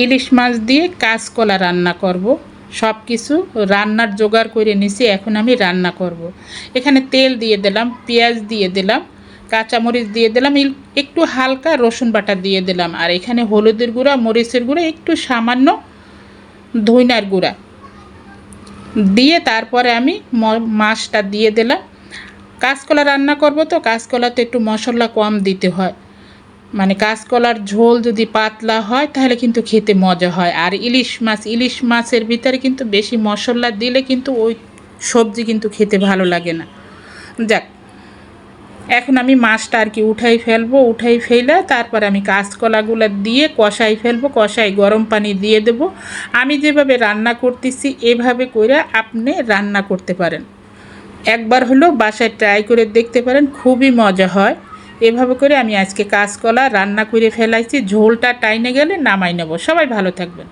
ইলিশ মাছ দিয়ে কাঁচকলা রান্না করব। সব কিছু রান্নার জোগাড় করে নিছি, এখন আমি রান্না করব। এখানে তেল দিয়ে দিলাম, পেঁয়াজ দিয়ে দিলাম, কাঁচামরিচ দিয়ে দিলাম, একটু হালকা রসুন বাটা দিয়ে দিলাম, আর এখানে হলুদের গুঁড়া, মরিচের গুঁড়া, একটু সামান্য ধইনার গুঁড়া দিয়ে তারপরে আমি মাছটা দিয়ে দিলাম। কাঁচকলা রান্না করব তো কাঁচকলাতে একটু মশলা কম দিতে হয়, মানে কাঁচকলার ঝোল যদি পাতলা হয় তাহলে কিন্তু খেতে মজা হয়। আর ইলিশ মাছের ভিতরে কিন্তু বেশি মশলা দিলে কিন্তু ওই সবজি কিন্তু খেতে ভালো লাগে না। যাক, এখন আমি মাছটা আর কি উঠাই ফেলে তারপর আমি কাঁচকলাগুলো দিয়ে কষাই ফেলবো। কষাই গরম পানি দিয়ে দেব। আমি যেভাবে রান্না করতেছি এভাবে করে আপনি রান্না করতে পারেন, একবার হলেও বাসায় ট্রাই করে দেখতে পারেন, খুবই মজা হয়। এভাবে করে আমি আজকে কাঁচকলা রান্না করে ফেলাইছি। ঝোলটা টাইনে গেলে নামাই নেব। সবাই ভালো থাকবেন।